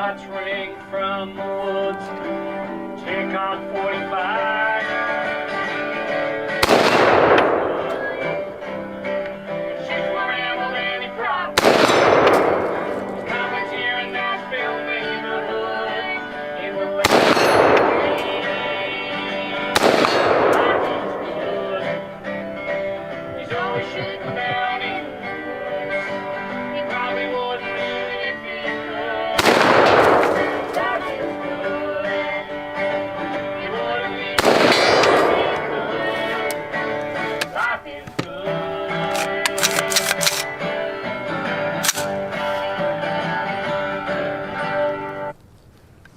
shots ring from the woods. Check on 45. She's where ammo any problem. Comments here in Nashville neighborhood. In the way. He's always shooting down in the woods. He probably wouldn't really if he could. Life is good. He wouldn't leave if he could. Life is good.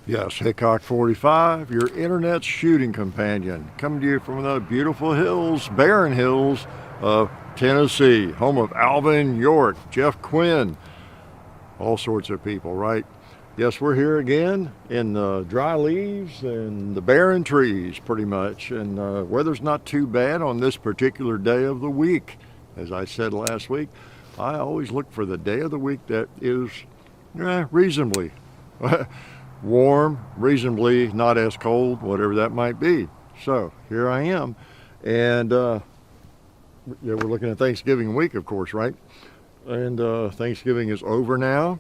Yes, Hickok 45, your internet shooting companion, coming to you from the beautiful hills, barren hills of Tennessee, home of Alvin York, Jeff Quinn, all sorts of people, right? Yes, we're here again in the dry leaves and the barren trees, pretty much, and weather's not too bad on this particular day of the week. As I said last week, I always look for the day of the week that is reasonably warm, reasonably not as cold, whatever that might be. So here I am, and we're looking at Thanksgiving week, of course, right? And Thanksgiving is over now.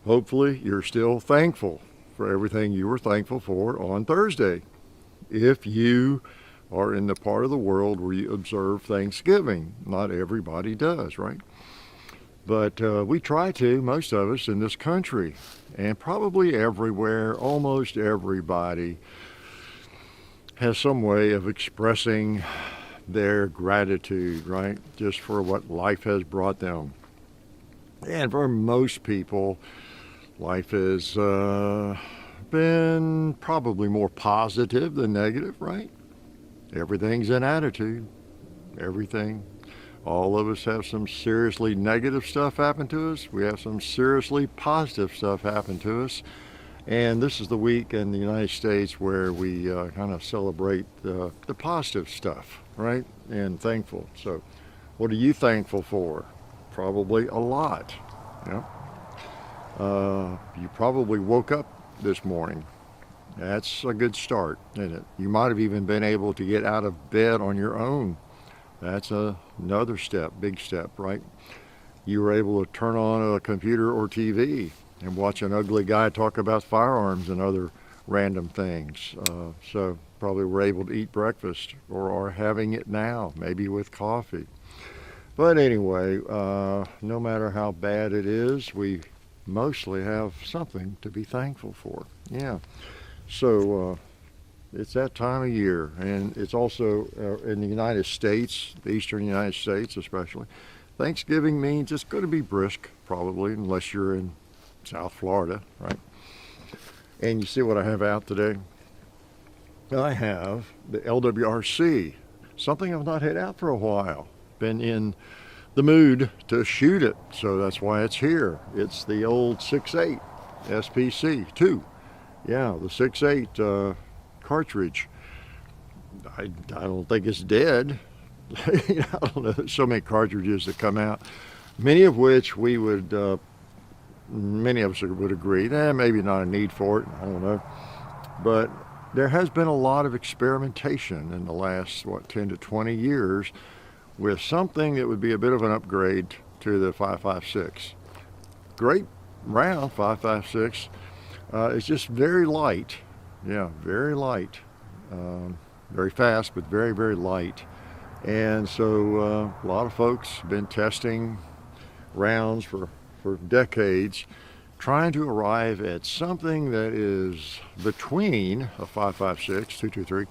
Hopefully you're still thankful for everything you were thankful for on Thursday, if you are in the part of the world where you observe Thanksgiving. Not everybody does, right? But we try to, most of us in this country, and probably everywhere, almost everybody has some way of expressing their gratitude, right? Just for what life has brought them. And for most people, life has been probably more positive than negative, right? Everything's an attitude, everything. All of us have some seriously negative stuff happen to us. We have some seriously positive stuff happen to us. And this is the week in the United States where we kind of celebrate the positive stuff, right? And thankful. So what are you thankful for? Probably a lot. Yeah. You probably woke up this morning. That's a good start, isn't it? You might have even been able to get out of bed on your own. That's another step, big step, right? You were able to turn on a computer or TV and watch an ugly guy talk about firearms and other random things. So probably were able to eat breakfast or are having it now, maybe with coffee. But anyway, no matter how bad it is, we mostly have something to be thankful for. Yeah. So it's that time of year, and it's also in the United States, the eastern United States especially. Thanksgiving means it's going to be brisk, probably, unless you're in South Florida, right? And you see what I have out today? I have the LWRC, something I've not had out for a while. Been in the mood to shoot it, so that's why it's here. It's the old 6.8 SPC 2. Yeah, the 6.8 cartridge. I don't think it's dead. I don't know, there's so many cartridges that come out, many of which we would, many of us would agree, maybe not a need for it, I don't know. But there has been a lot of experimentation in the last, 10 to 20 years with something that would be a bit of an upgrade to the 5.56. Great round, 5.56. It's just very light. Yeah, very light. Very fast, but very, very light. And so a lot of folks have been testing rounds for decades, trying to arrive at something that is between a 5.56, 223,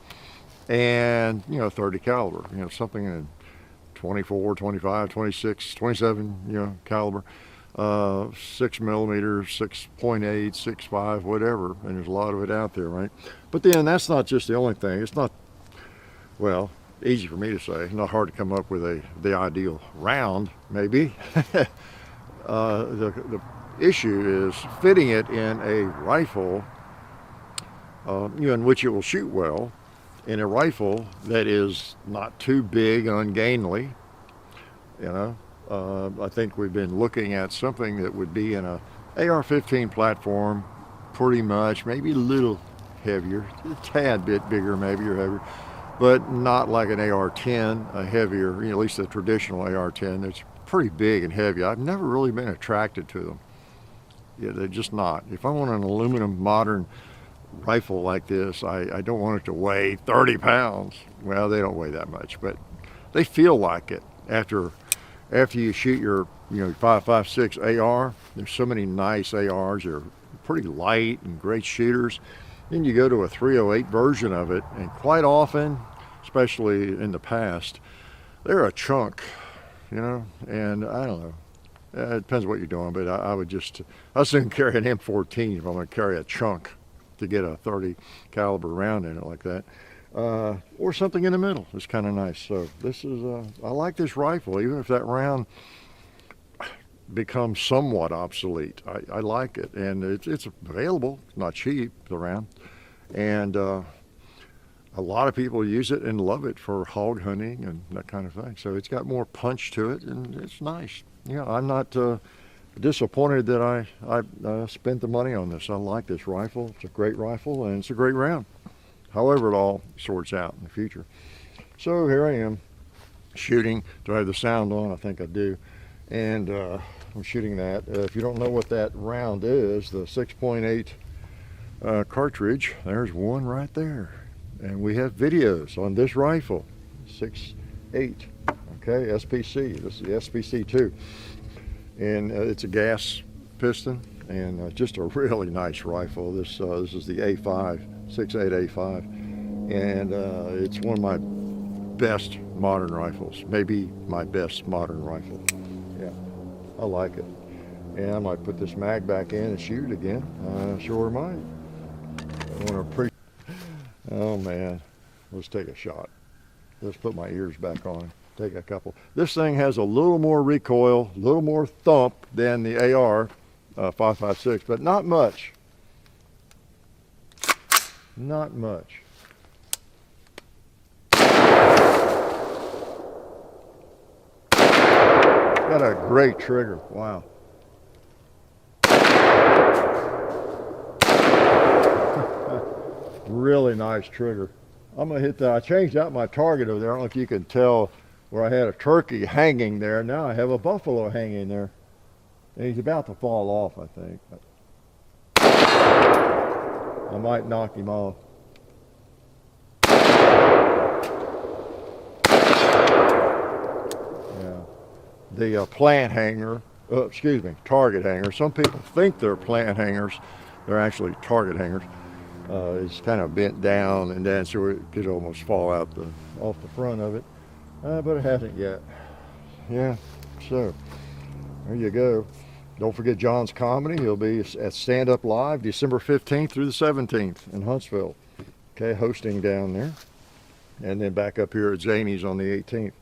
and 30 caliber. Something in 24, 25, 26, 27, caliber. 6 millimeters, 6.8, 6.5, whatever, and there's a lot of it out there, right? But then that's not just the only thing. It's not, well, easy for me to say. It's not hard to come up with the ideal round, maybe. The issue is fitting it in a rifle, in which it will shoot well, in a rifle that is not too big and ungainly, I think we've been looking at something that would be in a AR-15 platform, pretty much, maybe a little heavier, a tad bit bigger maybe or heavier, but not like an AR-10, a heavier, at least the traditional AR-10. It's pretty big and heavy. I've never really been attracted to them. Yeah, they're just not. If I want an aluminum modern rifle like this, I don't want it to weigh 30 pounds. Well, they don't weigh that much, but they feel like it after you shoot your 5.56 AR. There's so many nice ARs. They're pretty light and great shooters. Then you go to a 308 version of it, and quite often, especially in the past, they're a chunk, and I don't know. It depends what you're doing, but I soon carry an M14 if I'm going to carry a chunk to get a 30 caliber round in it like that, or something in the middle. It's kind of nice. So this is I like this rifle, even if that round becomes somewhat obsolete. I like it, and it's available. It's not cheap, the round, and a lot of people use it and love it for hog hunting and that kind of thing. So it's got more punch to it, and it's nice. I'm not disappointed that I spent the money on this. I like this rifle. It's a great rifle, and it's a great round. However it all sorts out in the future. So here I am shooting. Do I have the sound on? I think I do. And I'm shooting that. If you don't know what that round is, the 6.8 cartridge, there's one right there. And we have videos on this rifle, 6.8, okay, SPC. This is the SPC2. And it's a gas piston, and just a really nice rifle. This is the A5, SIX8 A5. And it's one of my best modern rifles, maybe my best modern rifle. Yeah, I like it. And I might put this mag back in and shoot it again. Sure might. I want to Oh man, let's take a shot. Let's put my ears back on. Take a couple. This thing has a little more recoil, a little more thump than the AR 5.56, but not much. Not much. Got a great trigger. Wow. Really nice trigger. I'm gonna hit that. I changed out my target over there. I don't know if you can tell where I had a turkey hanging there. Now I have a buffalo hanging there. And he's about to fall off, I think. But I might knock him off. Yeah. The plant hanger, target hanger. Some people think they're plant hangers. They're actually target hangers. It's kind of bent down and then so it could almost fall out off the front of it, but it hasn't yet. Yeah, so there you go. Don't forget John's Comedy. He'll be at Stand Up Live December 15th through the 17th in Huntsville. Okay, hosting down there, and then back up here at Zany's on the 18th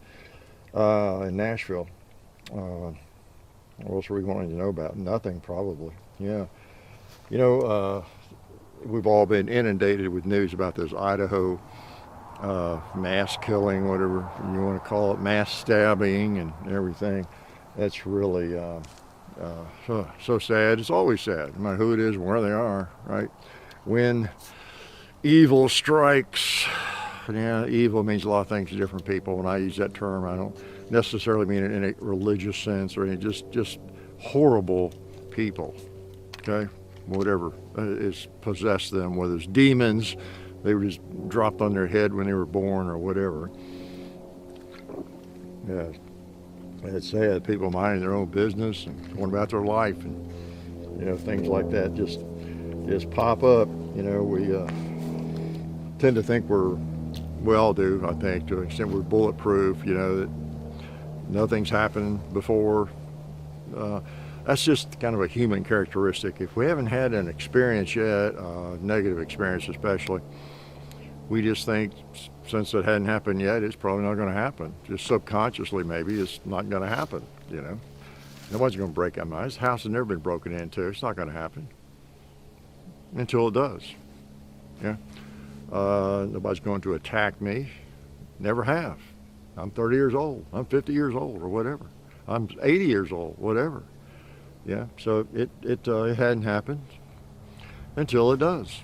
in Nashville. What else are we wanting to know about? Nothing, probably. Yeah, we've all been inundated with news about this Idaho mass killing, whatever you want to call it, mass stabbing and everything. That's really so sad. It's always sad, no matter who it is and where they are, right? When evil strikes, evil means a lot of things to different people. When I use that term, I don't necessarily mean it in a religious sense or any just horrible people, okay? Whatever is possessed them, whether it's demons, they were just dropped on their head when they were born or whatever. Yeah, it's sad. People minding their own business and going about their life, and things like that just pop up. We tend to think we all do, I think, to an extent we're bulletproof. That nothing's happened before. That's just kind of a human characteristic. If we haven't had an experience yet, negative experience especially, we just think since it hadn't happened yet, it's probably not going to happen. Just subconsciously maybe it's not going to happen, Nobody's going to break in. This house has never been broken into. It's not going to happen until it does. Yeah. Nobody's going to attack me. Never have. I'm 30 years old. I'm 50 years old or whatever. I'm 80 years old, whatever. Yeah, so it hadn't happened. until it does.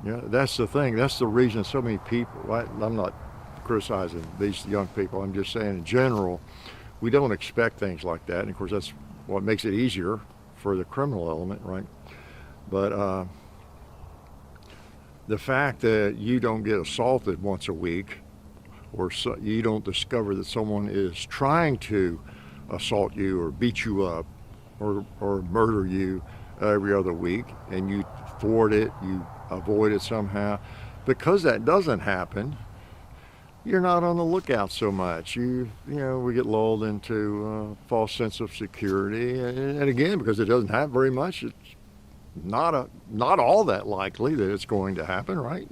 Yeah, that's the thing. That's the reason so many people, I'm not criticizing these young people, I'm just saying in general, we don't expect things like that. And of course, that's what makes it easier for the criminal element, right? But the fact that you don't get assaulted once a week, or you don't discover that someone is trying to assault you or beat you up or murder you every other week, and you thwart it, you avoid it somehow, because that doesn't happen, you're not on the lookout so much. You know, we get lulled into a false sense of security, and again, because it doesn't happen very much, it's not all that likely that it's going to happen, right?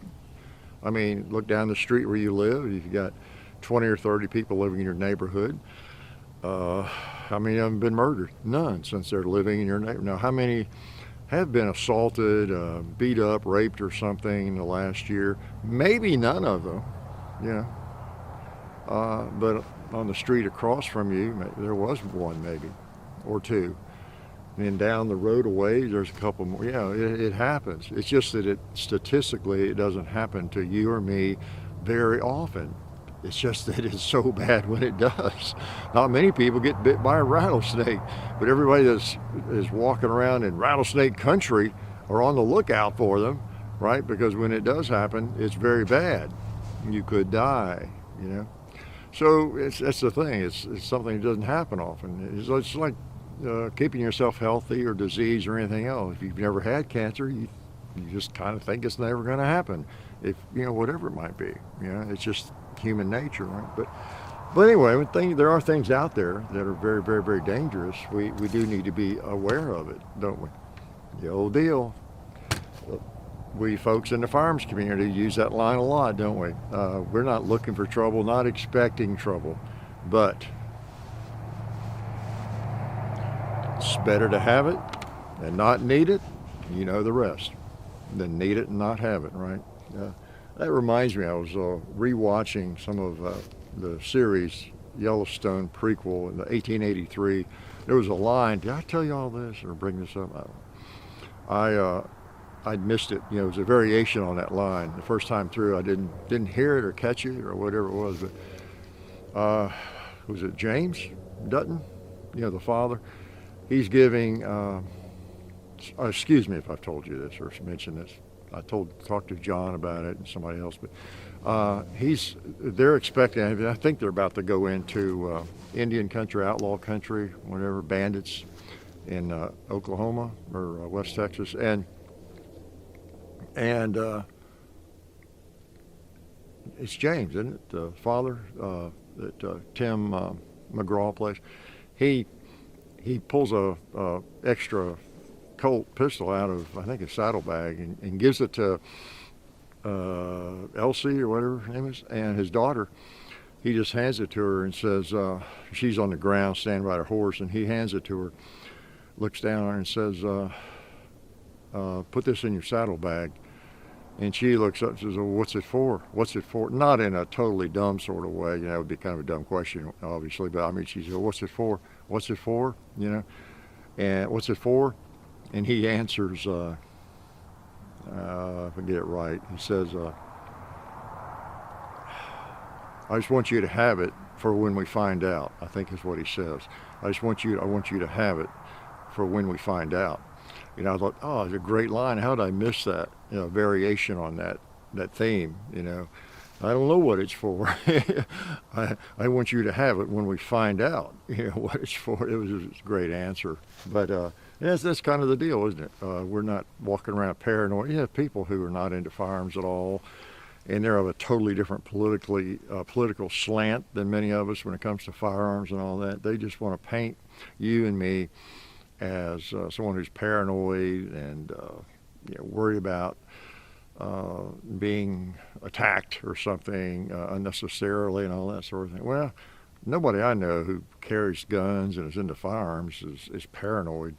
I mean, look down the street where you live. If you've got 20 or 30 people living in your neighborhood, how many of them have been murdered? None, since they're living in your neighborhood. Now, how many have been assaulted, beat up, raped, or something in the last year? Maybe none of them. Yeah. But on the street across from you, there was one maybe, or two. And then down the road away, there's a couple more. Yeah, it happens. It's just that statistically, it doesn't happen to you or me very often. It's just that it's so bad when it does. Not many people get bit by a rattlesnake, but everybody that is walking around in rattlesnake country are on the lookout for them, right? Because when it does happen, it's very bad. You could die, you know. So that's the thing. It's something that doesn't happen often. It's like keeping yourself healthy or disease or anything else. If you've never had cancer, you just kind of think it's never going to happen. If whatever it might be, it's just human nature, right? But anyway, there are things out there that are very, very, very dangerous. We do need to be aware of it, don't we? The old deal. We folks in the firearms community use that line a lot, don't we? We're not looking for trouble, not expecting trouble, but it's better to have it and not need it. You know the rest. Than need it and not have it, right? That reminds me, I was rewatching some of the series Yellowstone prequel in the 1883. There was a line. Did I tell you all this or bring this up? I'd missed it. It was a variation on that line. The first time through, I didn't hear it or catch it or whatever it was. But was it James Dutton? The father. He's giving. Excuse me if I've told you this or mentioned this. I talked to John about it and somebody else, but they're expecting. I think they're about to go into Indian country, outlaw country, whatever, bandits in Oklahoma or West Texas, and it's James, isn't it? The father that Tim McGraw plays. He pulls a extra Colt pistol out of, I think, a saddlebag and gives it to Elsie or whatever her name is, and his daughter. He just hands it to her and says, she's on the ground standing by her horse, and he hands it to her, looks down on her and says, put this in your saddlebag. And she looks up and says, well, what's it for? What's it for? Not in a totally dumb sort of way. That would be kind of a dumb question, obviously. But I mean, she said, what's it for? What's it for? And what's it for? And he answers, if I get it right, he says, I just want you to have it for when we find out, I think is what he says. I want you to have it for when we find out. I thought, oh, it's a great line. How did I miss that? Variation on that theme. I don't know what it's for. I want you to have it when we find out. What it's for. It was a great answer. But that's kind of the deal, isn't it? We're not walking around paranoid. You have people who are not into firearms at all, and they're of a totally different political slant than many of us when it comes to firearms and all that. They just want to paint you and me as someone who's paranoid and worried about being attacked or something unnecessarily and all that sort of thing. Well, nobody I know who carries guns and is into firearms is paranoid.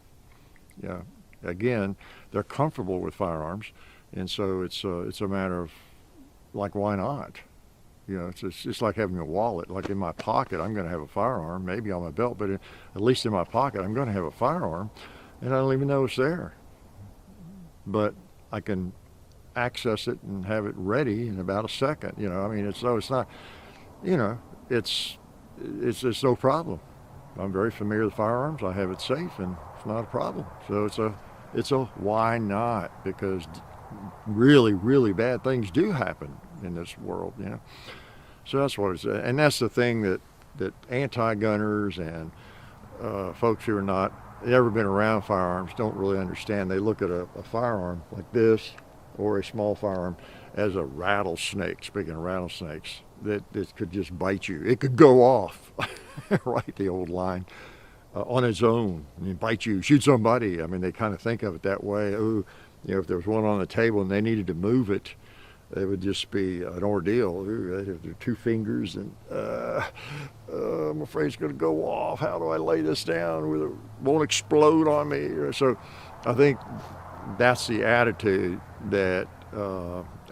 Yeah, again, they're comfortable with firearms, and so it's a matter of, like, why not? It's like having a wallet. Like, in my pocket, I'm going to have a firearm, maybe on my belt, but at least in my pocket, I'm going to have a firearm, and I don't even know it's there. But I can access it and have it ready in about a second. You know, I mean, it's not, you know, it's no problem. I'm very familiar with firearms. I have it safe, and it's not a problem. So it's a why not? Because really, really bad things do happen in this world, you know. So that's what it's, and that's the thing that anti-gunners and folks who are not ever been around firearms don't really understand. They look at a firearm like this or a small firearm as a rattlesnake. Speaking of rattlesnakes, that could just bite you. It could go off, right? The old line. On its own, and bite you, shoot somebody. I mean, they kind of think of it that way. Oh, you know, if there was one on the table and they needed to move it, it would just be an ordeal. Ooh, they'd have their 2 fingers, and I'm afraid it's going to go off. How do I lay this down where it won't explode on me? So I think that's the attitude that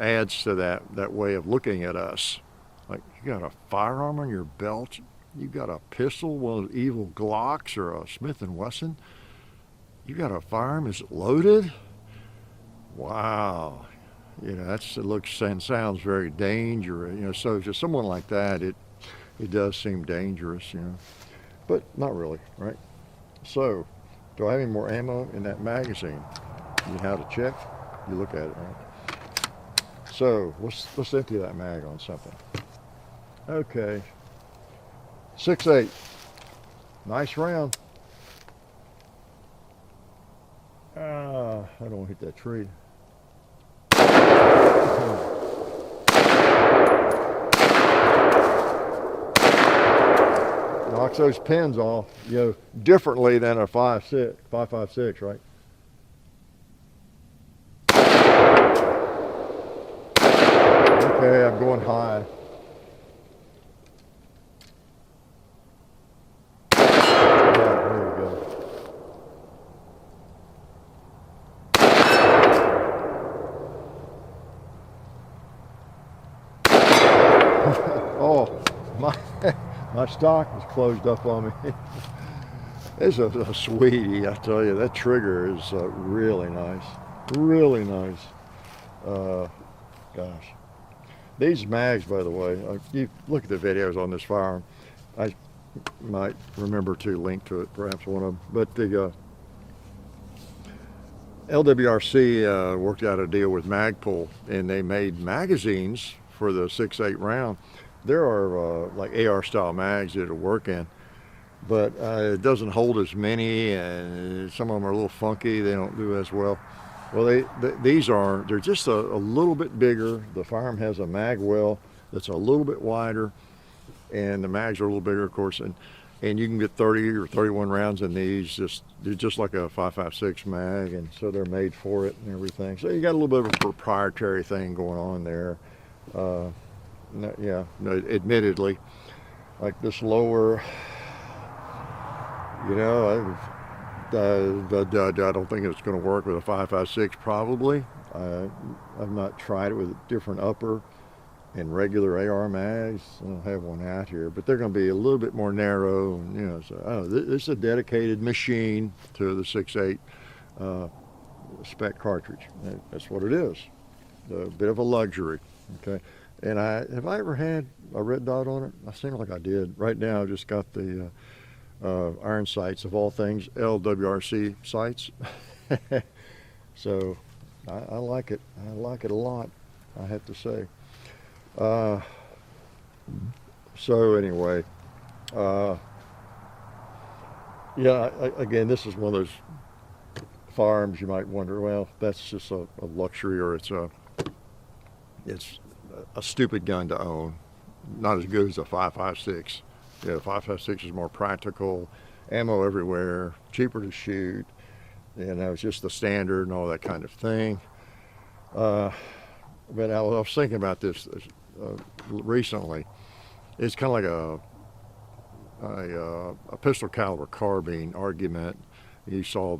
adds to that way of looking at us. Like, you got a firearm on your belt? You got a pistol, one of those evil Glocks or a Smith & Wesson? You got a firearm? Is it loaded? Wow. You know, it looks and sounds very dangerous. You know, so to someone like that, it does seem dangerous, you know. But not really, right? So, do I have any more ammo in that magazine? You know how to check? You look at it, right? So, let's empty that mag on something. Okay. 6.8. Nice round. I don't want to hit that tree. Knocks those pins off, you know, differently than a 5.56, right? Okay, I'm going high. Oh, my stock is closed up on me. It's a sweetie, I tell you. That trigger is really nice. Really nice. Gosh. These mags, by the way, you look at the videos on this firearm. I might remember to link to it, perhaps one of them. But the LWRC worked out a deal with Magpul, and they made magazines for the 6.8 round. There are like AR style mags that it'll work in, but it doesn't hold as many, and some of them are a little funky. They don't do as well. Well, they're just a little bit bigger. The firearm has a mag well that's a little bit wider, and the mags are a little bigger, of course, and you can get 30 or 31 rounds in these. They're just like a 5.56 mag, and so they're made for it and everything. So you got a little bit of a proprietary thing going on there. Admittedly, like this lower, you know, I don't think it's going to work with a 5.56 probably. I've not tried it with a different upper and regular AR mags. I don't have one out here, but they're going to be a little bit more narrow. And, you know, so this is a dedicated machine to the 6.8 spec cartridge. That's what it is. A bit of a luxury. Okay. And have I ever had a red dot on it? I seem like I did. Right now, I just got the iron sights, of all things, LWRC sights. So I like it. I like it a lot, I have to say. So anyway, again, this is one of those firearms you might wonder, well, that's just a luxury, or it's a stupid gun to own. Not as good as a 5.56. Yeah, the 5.56 is more practical, ammo everywhere, cheaper to shoot. You know, it's just the standard and all that kind of thing. But I was thinking about this recently. It's kind of like a pistol caliber carbine argument. You saw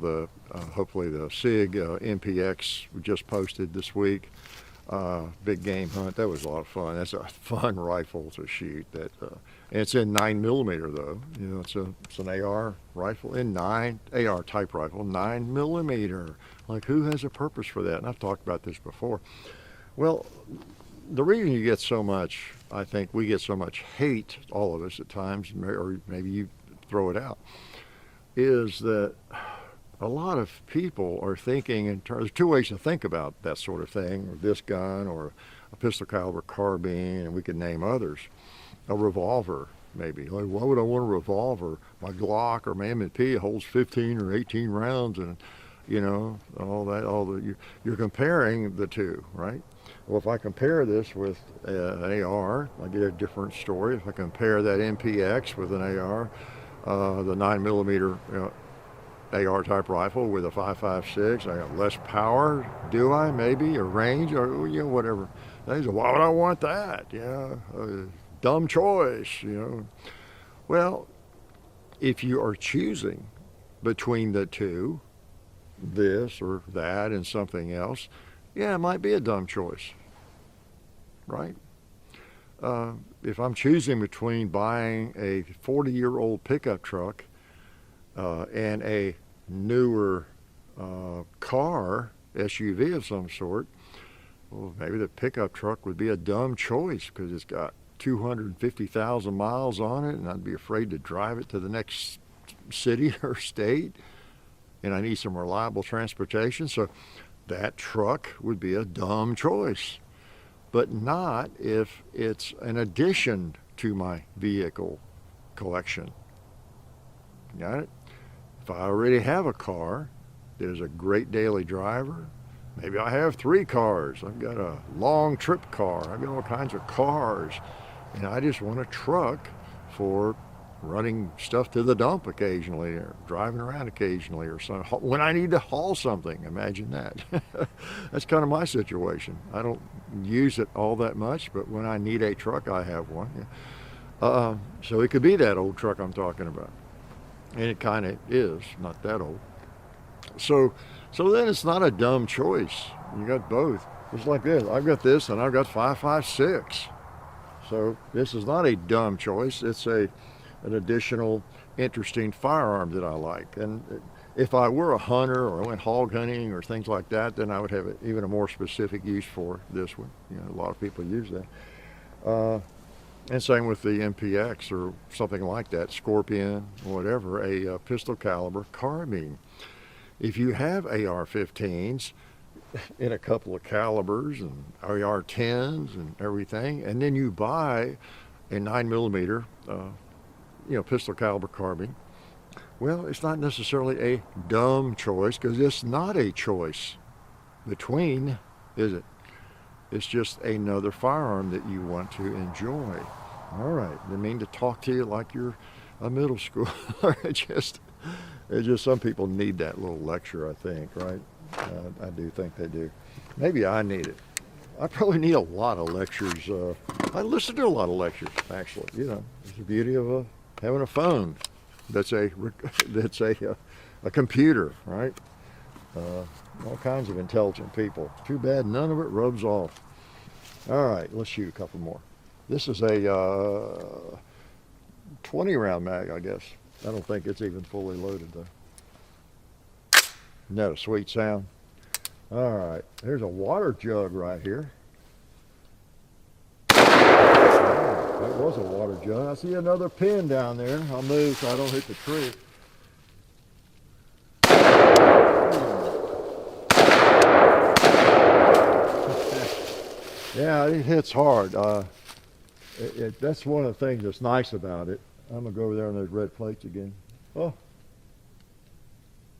hopefully the SIG MPX we just posted this week. big game hunt. That was a lot of fun. That's a fun rifle to shoot. That it's in 9mm though. You know, it's an AR rifle in AR type rifle, 9mm. Like, who has a purpose for that? And I've talked about this before. Well, the reason you get so much, I think we get so much hate, all of us at times, or maybe you throw it out, is that a lot of people are thinking in terms, there's two ways to think about that sort of thing, or this gun, or a pistol caliber carbine, and we could name others. A revolver, maybe. Like, why would I want a revolver? My Glock or my M&P holds 15 or 18 rounds, and you know, you're comparing the two, right? Well, if I compare this with an AR, I get a different story. If I compare that MPX with an AR, the 9mm AR type rifle with a 5.56, I got less power, do I? Maybe, or range, or you know, whatever. They say, why would I want that? Yeah, dumb choice, you know. Well, if you are choosing between the two, this or that and something else, yeah, it might be a dumb choice, right? If I'm choosing between buying a 40-year-old pickup truck and a newer car, SUV of some sort, well, maybe the pickup truck would be a dumb choice because it's got 250,000 miles on it, and I'd be afraid to drive it to the next city or state, and I need some reliable transportation. So that truck would be a dumb choice, but not if it's an addition to my vehicle collection. Got it? If I already have a car that is a great daily driver, maybe I have 3 cars. I've got a long trip car. I've got all kinds of cars, and I just want a truck for running stuff to the dump occasionally, or driving around occasionally, or something. When I need to haul something, imagine that. That's kind of my situation. I don't use it all that much, but when I need a truck, I have one. Yeah. So it could be that old truck I'm talking about, and it kind of is, not that old. So then it's not a dumb choice. You got both. It's like this. I've got this, and I've got 5.56. So this is not a dumb choice. It's an additional interesting firearm that I like. And if I were a hunter or I went hog hunting or things like that, then I would have even a more specific use for this one. You know, a lot of people use that. And same with the MPX or something like that, Scorpion, whatever, a pistol caliber carbine. If you have AR-15s in a couple of calibers and AR-10s and everything, and then you buy a 9mm pistol caliber carbine, well, it's not necessarily a dumb choice, because it's not a choice between, is it? It's just another firearm that you want to enjoy. All right, I mean to talk to you like you're a middle schooler. It's just some people need that little lecture, I think, right? I do think they do. Maybe I need it. I probably need a lot of lectures. I listen to a lot of lectures, actually. You know, it's the beauty of having a phone that's a computer, right? All kinds of intelligent people. Too bad none of it rubs off. All right, let's shoot a couple more. This is a 20 round mag, I guess. I don't think it's even fully loaded though. Isn't that a sweet sound? All right, there's a water jug right here. That was a water jug. I see another pin down there. I'll move so I don't hit the tree. Yeah, it hits hard. That's one of the things that's nice about it. I'm going to go over there on those red plates again. Oh,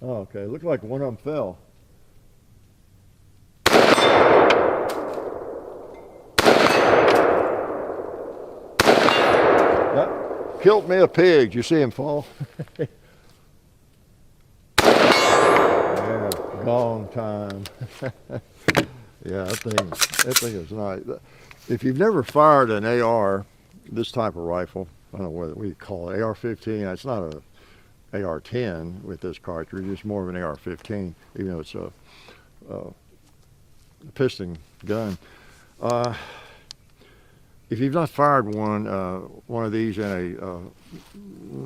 okay. Looked like one of them fell. That killed me a pig. Did you see him fall? Yeah, gong time. Yeah, that thing is nice. If you've never fired an AR, this type of rifle, I don't know what we call it, AR-15. It's not a AR-10 with this cartridge. It's more of an AR-15, even though it's piston gun. If you've not fired one of these in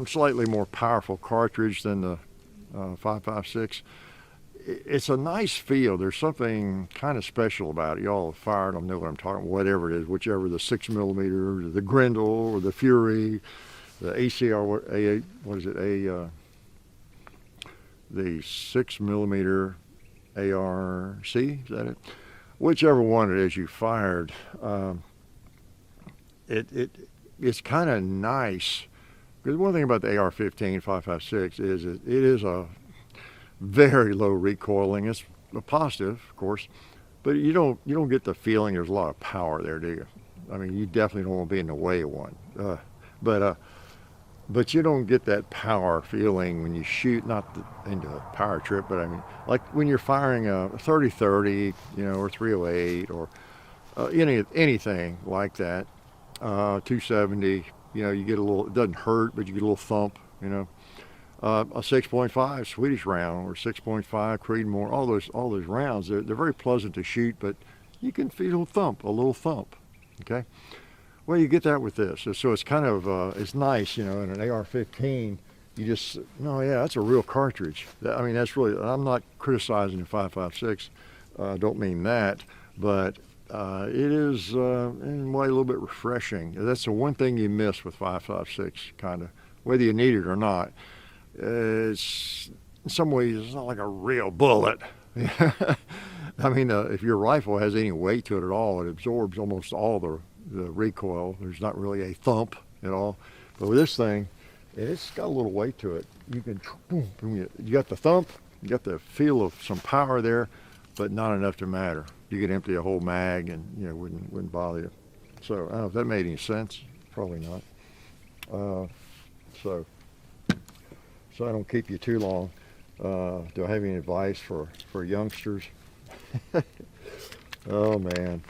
a slightly more powerful cartridge than the 5.56, it's a nice feel. There's something kind of special about it. Y'all have fired them, know what I'm talking about, whatever it is, whichever, the 6mm, the Grendel, or the Fury, the ACR, A8, what is it, the 6mm ARC, is that it? Whichever one it is you fired, it's kind of nice. Because one thing about the AR-15 5.56 is it is a very low recoiling. It's a positive, of course, but you don't get the feeling there's a lot of power there, do you? I mean, you definitely don't want to be in the way of one. But you don't get that power feeling when you shoot, not into a power trip, but I mean, like when you're firing a 30-30, or 308, or anything like that, 270, you get a little, it doesn't hurt, but you get a little thump, a 6.5 Swedish round or 6.5 Creedmoor, all those rounds, they're very pleasant to shoot, but you can feel a little thump, okay? Well, you get that with this, so it's kind of, it's nice, in an AR-15, you just, no, yeah, that's a real cartridge. I mean, that's really, I'm not criticizing the 5.56, don't mean that, but it is, in a way, a little bit refreshing. That's the one thing you miss with 5.56, kind of, whether you need it or not. It's, in some ways, it's not like a real bullet. I mean, if your rifle has any weight to it at all, it absorbs almost all the recoil. There's not really a thump at all. But with this thing, it's got a little weight to it. You can, you got the thump, you got the feel of some power there, but not enough to matter. You could empty a whole mag and wouldn't bother you. So I don't know if that made any sense. Probably not. So I don't keep you too long. Do I have any advice for youngsters? Oh man.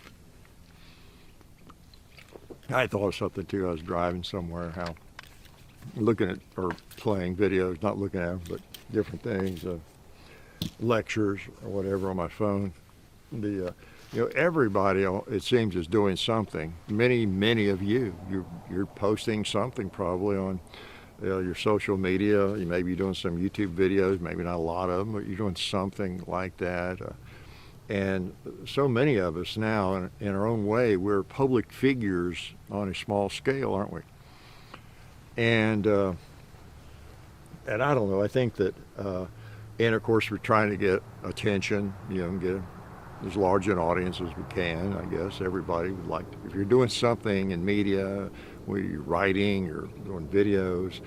I thought of something too. I was driving somewhere, looking at or playing videos, not looking at them, but different things, lectures or whatever on my phone. Everybody, it seems, is doing something. Many of you're posting something probably on your social media. You may be doing some YouTube videos, maybe not a lot of them, but you're doing something like that. And so many of us now, in our own way, we're public figures on a small scale, aren't we? And I don't know, I think that, and of course we're trying to get attention, and get as large an audience as we can, I guess. Everybody would like to, if you're doing something in media, whether you're writing or doing videos,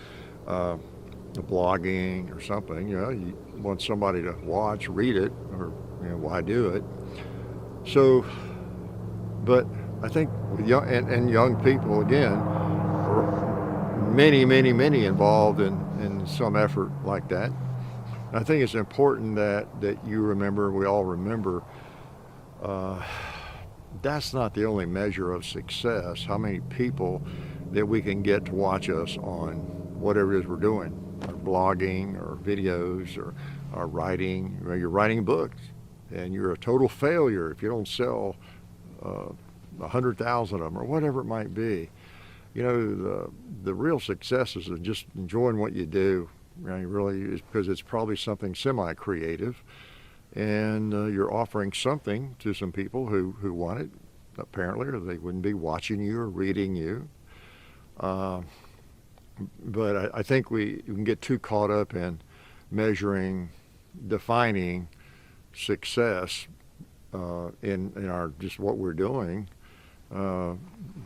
blogging or something, you want somebody to watch, read it, or why do it? So, but I think with young people, again, are many involved in some effort like that. And I think it's important that you remember, we all remember, that's not the only measure of success. How many people that we can get to watch us on whatever it is we're doing, or blogging, or videos, or writing. You're writing books, and you're a total failure if you don't sell 100,000 of them, or whatever it might be. The real success is just enjoying what you do. Really, is because it's probably something semi-creative, and you're offering something to some people who want it, apparently, or they wouldn't be watching you or reading you. But I think we can get too caught up in defining success in our just what we're doing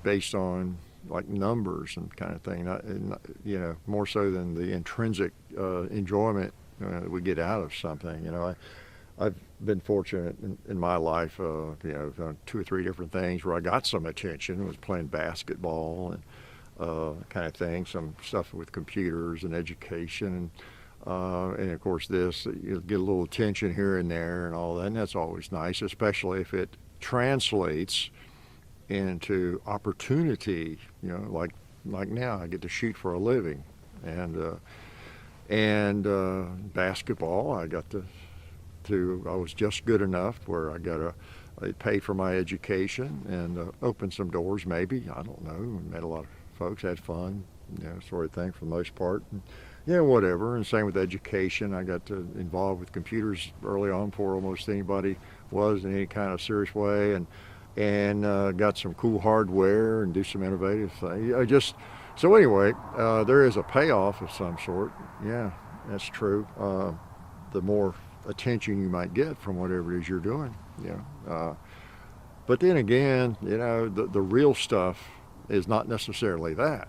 based on like numbers and kind of thing, more so than the intrinsic enjoyment that we get out of something. I've been fortunate in my life, done 2 or 3 different things where I got some attention. I was playing basketball and kind of thing, some stuff with computers and education, and of course this, you get a little attention here and there and all that, and that's always nice, especially if it translates into opportunity, like now I get to shoot for a living, and basketball, I got to I was just good enough where I got It paid for my education and opened some doors, maybe. I don't know. Met a lot of folks, had fun, sort of thing for the most part. And, whatever. And same with education. I got involved with computers early on before almost anybody was in any kind of serious way, and got some cool hardware and do some innovative things. So anyway, there is a payoff of some sort. Yeah, that's true. The more attention you might get from whatever it is you're doing. But then again, the real stuff is not necessarily that,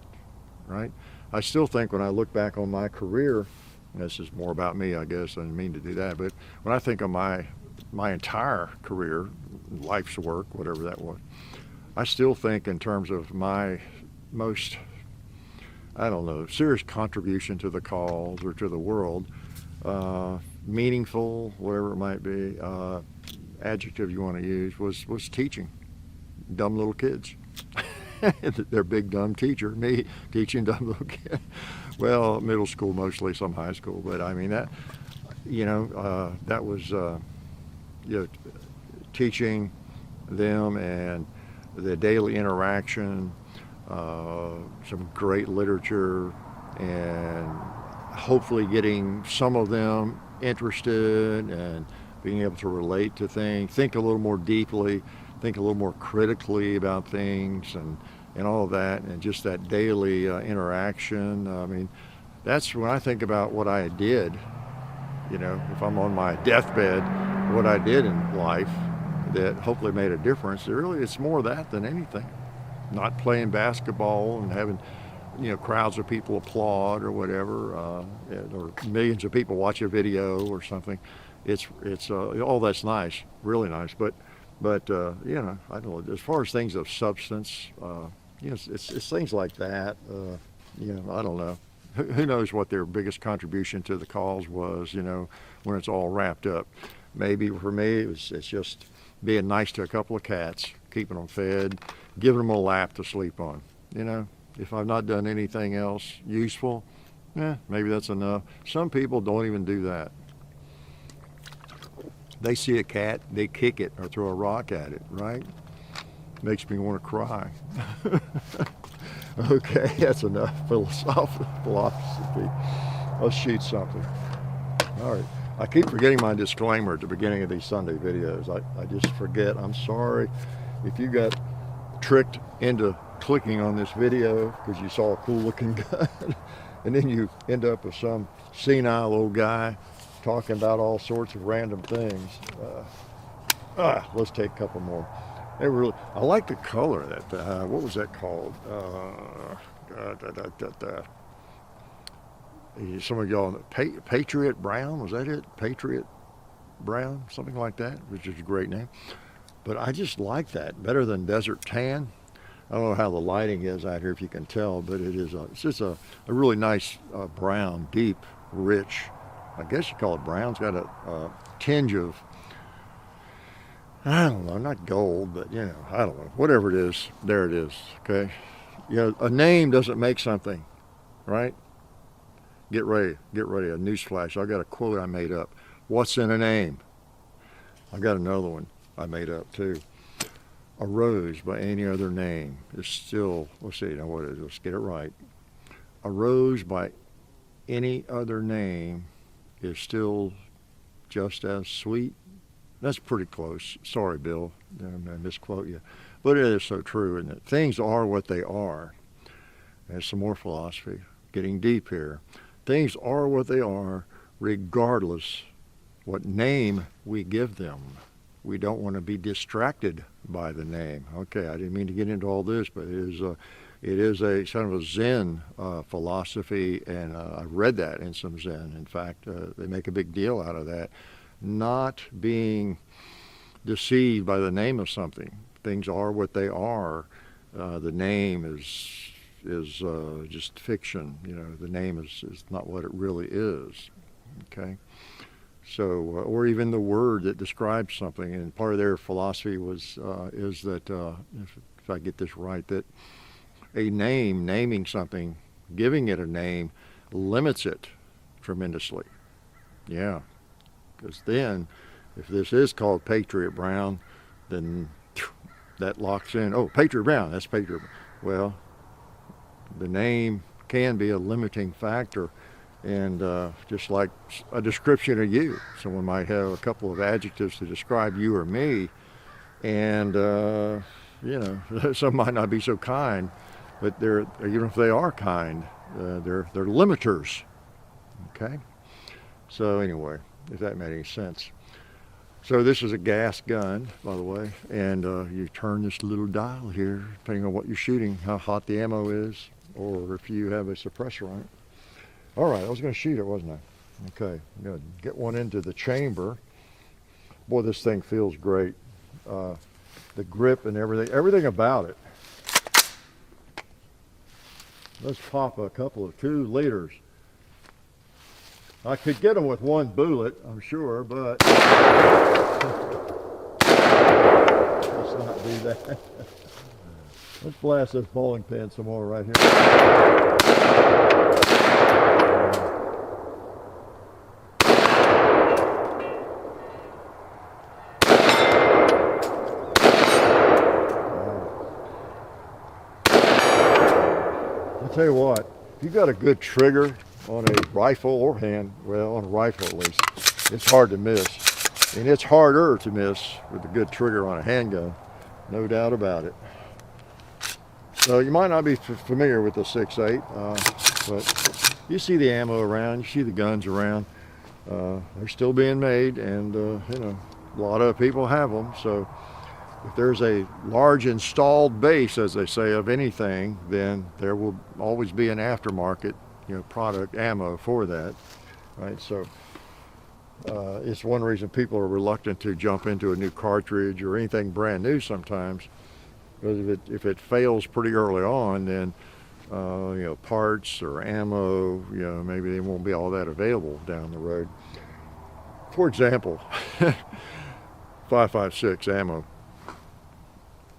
right? I still think when I look back on my career, and this is more about me, I guess, I didn't mean to do that, but when I think of my entire career, life's work, whatever that was, I still think in terms of my most, I don't know, serious contribution to the cause or to the world, meaningful, whatever it might be, adjective you want to use, was teaching dumb little kids. Their big dumb teacher, me teaching dumb little kids. Well, middle school mostly, some high school, but I mean that, that was, teaching them and the daily interaction, some great literature, and hopefully getting some of them interested and being able to relate to things, think a little more deeply, think a little more critically about things, and all of that, and just that daily interaction. I mean, that's when I think about what I did, if I'm on my deathbed, what I did in life that hopefully made a difference. It's more that than anything. Not playing basketball and having, crowds of people applaud or whatever, or millions of people watch a video or something. It's all that's nice, really nice, but I don't know, as far as things of substance, it's things like that. I don't know. Who knows what their biggest contribution to the cause was, when it's all wrapped up. Maybe for me, it's just being nice to a couple of cats, keeping them fed, giving them a lap to sleep on. If I've not done anything else useful, maybe that's enough. Some people don't even do that. They see a cat, they kick it or throw a rock at it, right? Makes me want to cry. Okay, that's enough philosophy. Let's shoot something. All right. I keep forgetting my disclaimer at the beginning of these Sunday videos. I just forget. I'm sorry if you got tricked into clicking on this video because you saw a cool looking gun and then you end up with some senile old guy talking about all sorts of random things. Let's take a couple more. I like the color of that. What was that called? Some of y'all, Patriot Brown, was that it? Patriot Brown, something like that, which is a great name. But I just like that, better than Desert Tan. I don't know how the lighting is out here, if you can tell, but it's just a really nice brown, deep, rich, I guess you call it brown. It's got a tinge of, I don't know, not gold, but I don't know, whatever it is, there it is, okay? A name doesn't make something, right? Get ready, a newsflash. I got a quote I made up. What's in a name? I got another one I made up too. A rose by any other name is still, let's see, now what is it? Let's get it right. A rose by any other name is still just as sweet. That's pretty close. Sorry, Bill, I misquote you. But it is so true, isn't it? Things are what they are. There's some more philosophy, getting deep here. Things are what they are, regardless what name we give them. We don't want to be distracted by the name. Okay, I didn't mean to get into all this, but it is a kind of a Zen philosophy, and I read that in some Zen. In fact, they make a big deal out of that. Not being deceived by the name of something. Things are what they are. The name is just fiction. The name is not what it really is. Okay. So, or even the word that describes something. And part of their philosophy is that, if I get this right, that a name, naming something, giving it a name, limits it tremendously. Yeah. Because then, if this is called Patriot Brown, then that locks in. Oh, Patriot Brown, that's Patriot. Well, the name can be a limiting factor, and just like a description of you, someone might have a couple of adjectives to describe you or me, and you know, some might not be so kind, but they're, even if they are kind, they're limiters. Okay. So anyway, if that made any sense. So this is a gas gun, by the way, and you turn this little dial here, depending on what you're shooting, how hot the ammo is, or if you have a suppressor on it. All right, I was going to shoot it, wasn't I? Okay, I'm going to get one into the chamber. Boy, this thing feels great. The grip and everything about it. Let's pop a couple of 2 liters. I could get them with 1 bullet, I'm sure, but let's not do that. Let's blast this bowling pin some more right here. I'll tell you what, if you got a good trigger on a rifle or hand, well, on a rifle at least, it's hard to miss. And it's harder to miss with a good trigger on a handgun, no doubt about it. So you might not be familiar with the 6.8, but you see the ammo around, you see the guns around. They're still being made, and you know, a lot of people have them. So if there's a large installed base, as they say, of anything, then there will always be an aftermarket, you know, product ammo for that, right? So it's one reason people are reluctant to jump into a new cartridge or anything brand new sometimes, because if it fails pretty early on, then you know, parts or ammo, you know, maybe they won't be all that available down the road. For example, 5.56 ammo.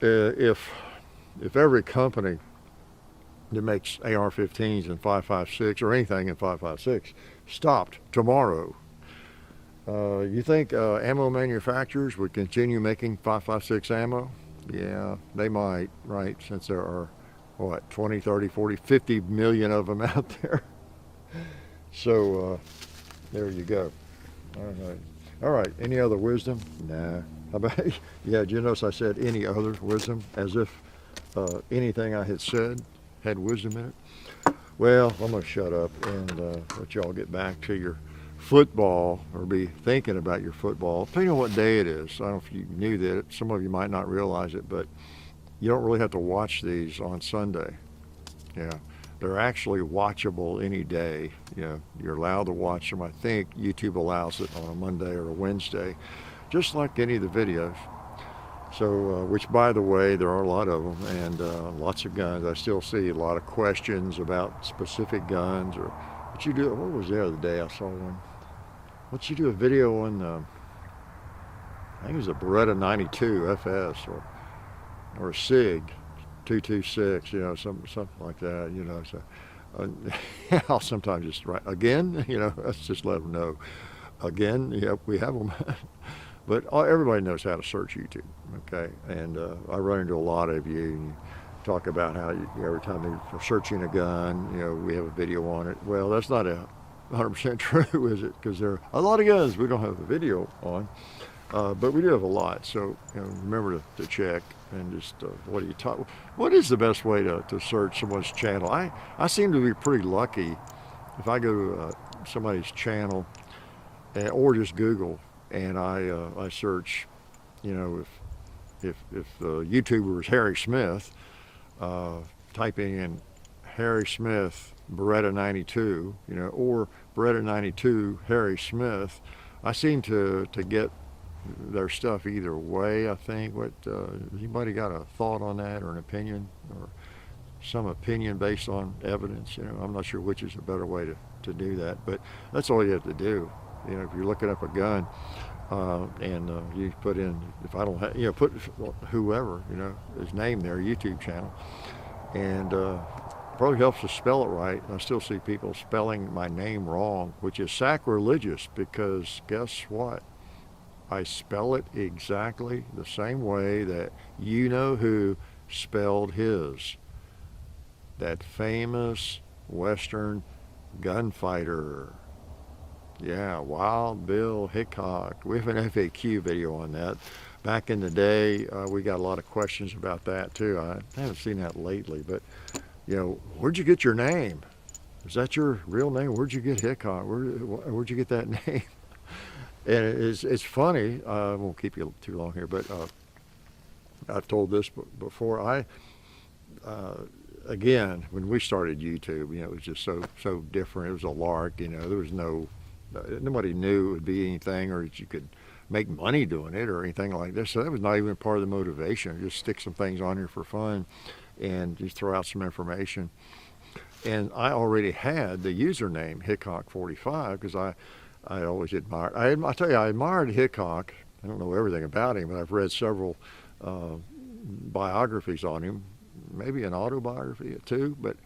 If every company that makes AR-15s and 5.56 or anything in 5.56 stopped tomorrow, you think ammo manufacturers would continue making 5.56 ammo? Yeah, they might, right? Since there are, what, 20, 30, 40, 50 million of them out there. So there you go. All right, any other wisdom? Nah. How about, yeah, did you notice I said any other wisdom, as if anything I had said had wisdom in it? Well, I'm going to shut up and let y'all get back to your football, or be thinking about your football, depending on what day it is. I don't know if you knew that. Some of you might not realize it, but you don't really have to watch these on Sunday. Yeah, they're actually watchable any day. You know, you're allowed to watch them. I think YouTube allows it on a Monday or a Wednesday, just like any of the videos. So, which, by the way, there are a lot of them, and lots of guns. I still see a lot of questions about specific guns, or what you do. What was the other day I saw one? What you do a video on? I think it was a Beretta 92 FS or a SIG 226. You know, something like that. You know, so I'll sometimes just write again. You know, let's just let them know. Again, yep, we have them. But everybody knows how to search YouTube, okay? And I run into a lot of you, and you talk about how every time you're searching a gun, you know, we have a video on it. Well, that's not 100% true, is it? Because there are a lot of guns we don't have a video on, but we do have a lot. So, you know, remember to check and just what do you talk? What is the best way to search someone's channel? I seem to be pretty lucky if I go to somebody's channel, or just Google, and I search, you know, if the YouTuber is Harry Smith, typing in Harry Smith Beretta 92, you know, or Beretta 92 Harry Smith, I seem to get their stuff either way. I think. What anybody got a thought on that, or an opinion, or some opinion based on evidence? You know, I'm not sure which is a better way to do that, but that's all you have to do. You know, if you're looking up a gun, and you put in, if I don't have, you know, put whoever, you know, his name there, YouTube channel, and probably helps to spell it right. I still see people spelling my name wrong, which is sacrilegious, because guess what? I spell it exactly the same way that you know who spelled his. That famous Western gunfighter. Yeah, Wild Bill Hickok. We have an FAQ video on that. Back in the day, we got a lot of questions about that too. I haven't seen that lately, but where'd you get your name? Is that your real name? Where'd you get Hickok? Where'd you get that name? And it's funny. I won't keep you too long here, but I've told this before. Again, when we started YouTube, it was just so different. It was a lark. There was nobody knew it would be anything, or that you could make money doing it, or anything like this. So that was not even part of the motivation. Just stick some things on here for fun, and just throw out some information. And I already had the username Hickok45 because I always admired. I tell you, I admired Hickok. I don't know everything about him, but I've read several biographies on him, maybe an autobiography too. But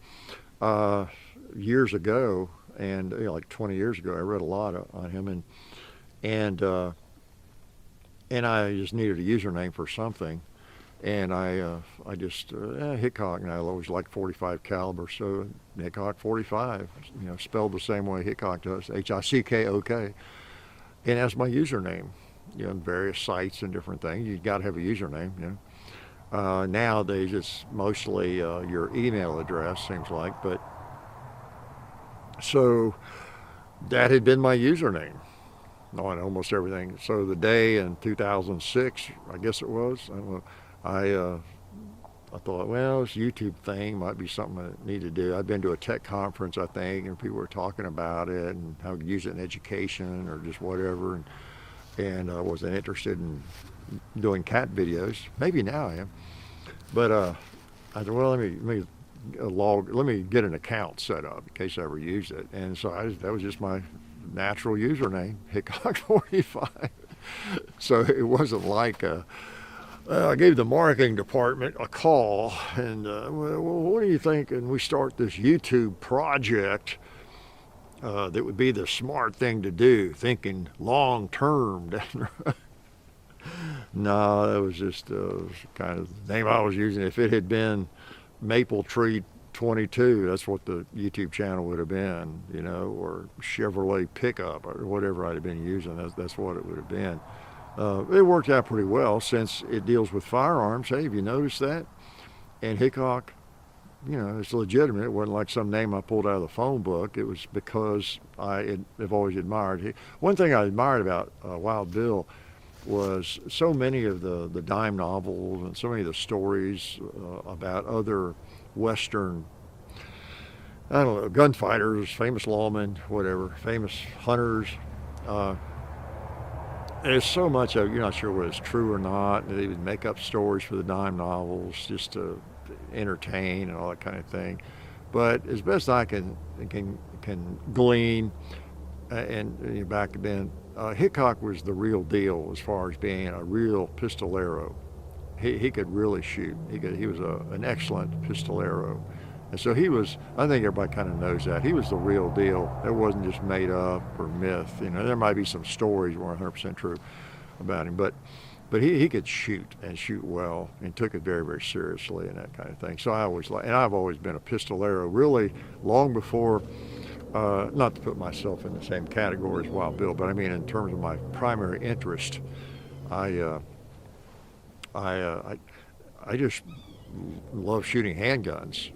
years ago, and like 20 years ago, I read a lot on him, and I just needed a username for something. And I just Hickok, and I always liked 45 caliber, so Hickok 45, spelled the same way Hickok does, Hickok, and that's my username. Various sites and different things. You got to have a username. Nowadays it's mostly your email address, seems like, but so that had been my username on almost everything. So the day in 2006, I guess it was, I don't know. I thought, well, this YouTube thing might be something I need to do. I'd been to a tech conference, I think, and people were talking about it and how to use it in education or just whatever. And I wasn't interested in doing cat videos. Maybe now I am. But I thought, well, let me get an account set up in case I ever use it. And so that was just my natural username, Hickok45. So it wasn't like I gave the marketing department a call and, well, what do you think? And we start this YouTube project that would be the smart thing to do, thinking long term. No, that was just kind of the name I was using. If it had been Maple Tree 22, that's what the YouTube channel would have been, or Chevrolet Pickup or whatever I'd have been using. That's what it would have been. It worked out pretty well since it deals with firearms. Hey, have you noticed that? And Hickok, it's legitimate. It wasn't like some name I pulled out of the phone book. It was because I have always admired. One thing I admired about Wild Bill was so many of the dime novels and so many of the stories about other Western, I don't know, gunfighters, famous lawmen, whatever, famous hunters. There's so much of, you're not sure whether it's true or not. They would make up stories for the dime novels just to entertain and all that kind of thing. But as best I can glean, and back then, Hickok was the real deal as far as being a real pistolero. He could really shoot. He was an excellent pistolero. And so he was, I think everybody kind of knows that. He was the real deal. It wasn't just made up or myth. There might be some stories weren't 100% true about him, but he could shoot and shoot well and took it very, very seriously and that kind of thing. So I've always been a pistolero really long before, not to put myself in the same category as Wild Bill, but I mean in terms of my primary interest, I just love shooting handguns.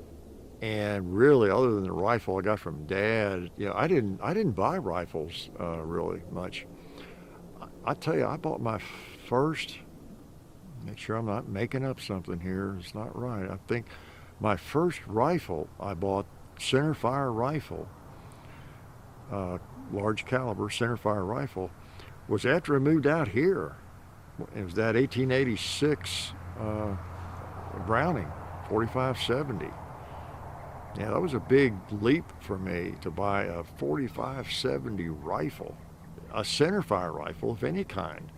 And really, other than the rifle I got from Dad, I didn't buy rifles really much. I tell you, I bought my first. Make sure I'm not making up something here. It's not right. I think my first rifle I bought, centerfire rifle, large caliber centerfire rifle, was after I moved out here. It was that 1886 Browning 4570. Yeah, that was a big leap for me to buy a 4570 rifle, a centerfire rifle of any kind.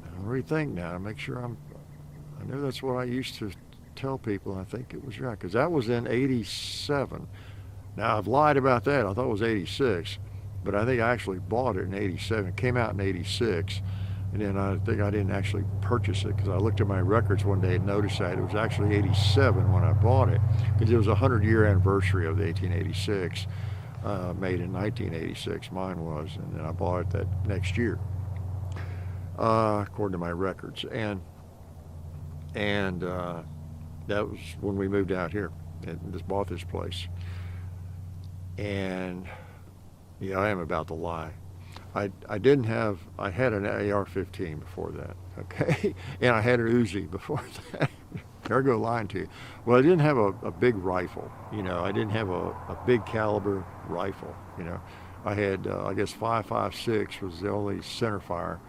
I rethink now to make sure I know that's what I used to tell people. I think it was right because that was in 87. Now I've lied about that. I thought it was 86. but I think I actually bought it in '87. It came out in '86. And then I think I didn't actually purchase it because I looked at my records one day and noticed that it was actually '87 when I bought it, because it was a 100-year anniversary of the 1886, made in 1986. Mine was, and then I bought it that next year, according to my records. And that was when we moved out here and just bought this place. And yeah, I am about to lie. I had an AR-15 before that, okay? And I had an Uzi before that. There I go lying to you. Well, I didn't have a big rifle, you know. I didn't have a big caliber rifle, you know. I had, I guess 5.56 was the only center fire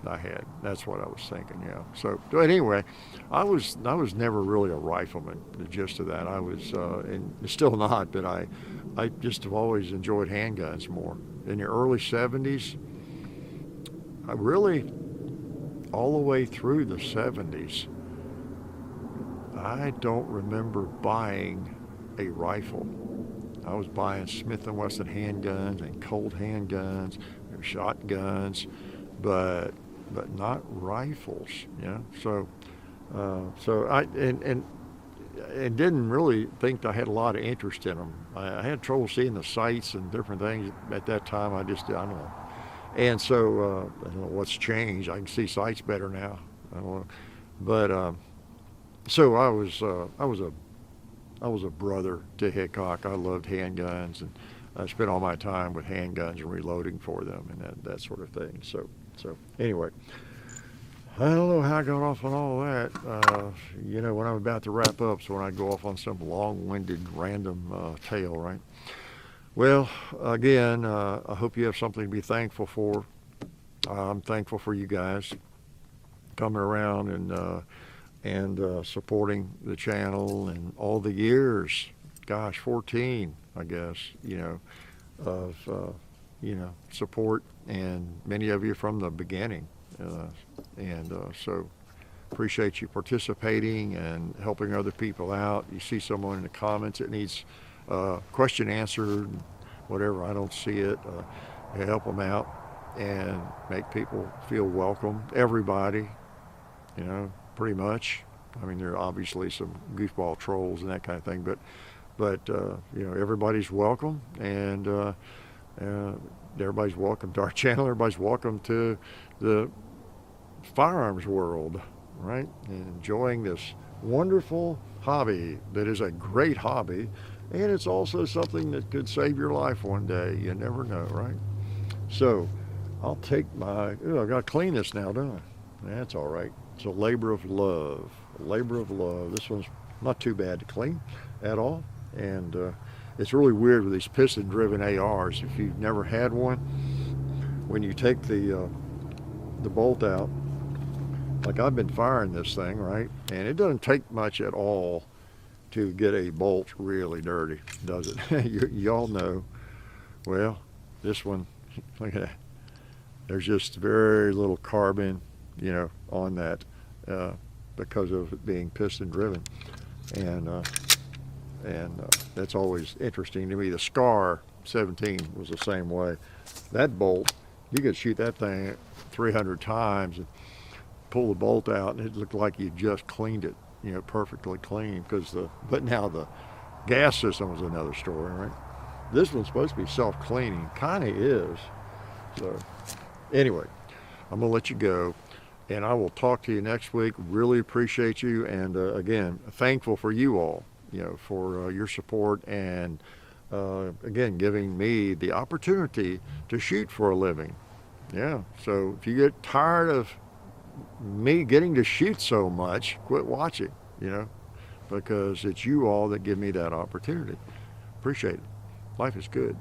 I had. That's what I was thinking, yeah. So, but anyway, I was never really a rifleman, the gist of that. I was, and still not, but I just have always enjoyed handguns more. In the early 70s, I really, all the way through the 70s, I don't remember buying a rifle. I was buying Smith & Wesson handguns and Colt handguns and shotguns, but not rifles, you know. So I didn't really think I had a lot of interest in them. I had trouble seeing the sights and different things at that time. I don't know. And so I don't know what's changed. I can see sights better now. I don't know. But so I was a brother to Hickok. I loved handguns, and I spent all my time with handguns and reloading for them and that sort of thing. So anyway, I don't know how I got off on all that. You know, when I'm about to wrap up, so when I go off on some long-winded, random tale, right? Well, again, I hope you have something to be thankful for. I'm thankful for you guys coming around and supporting the channel, and all the years, gosh, 14, I guess, you know, of support, and many of you from the beginning. So appreciate you participating and helping other people out. You see someone in the comments that needs question answered, whatever, I don't see it, help them out and make people feel welcome. Everybody, you know, pretty much. I mean, there are obviously some goofball trolls and that kind of thing, but you know, everybody's welcome, and everybody's welcome to our channel. Everybody's welcome to the firearms world, right? And enjoying this wonderful hobby that is a great hobby, and it's also something that could save your life one day. You never know, right? So I'll take my, I gotta clean this now, don't I? That's all right. It's a labor of love, a labor of love. This one's not too bad to clean at all. And it's really weird with these piston-driven ARs. If you've never had one, when you take the bolt out, like I've been firing this thing, right? And it doesn't take much at all to get a bolt really dirty, does it? Y'all know. Well, this one, look at that. There's just very little carbon, you know, on that because of it being piston-driven. And that's always interesting to me. The Scar 17 was the same way. That bolt, you could shoot that thing 300 times and pull the bolt out, and it looked like you just cleaned it, you know, perfectly clean. But now the gas system was another story, right? This one's supposed to be self-cleaning, kind of is. So anyway, I'm gonna let you go, and I will talk to you next week. Really appreciate you, and again, thankful for you all, you know, for your support, and again, giving me the opportunity to shoot for a living. Yeah, so if you get tired of me getting to shoot so much, quit watching, you know, because it's you all that give me that opportunity. Appreciate it. Life is good.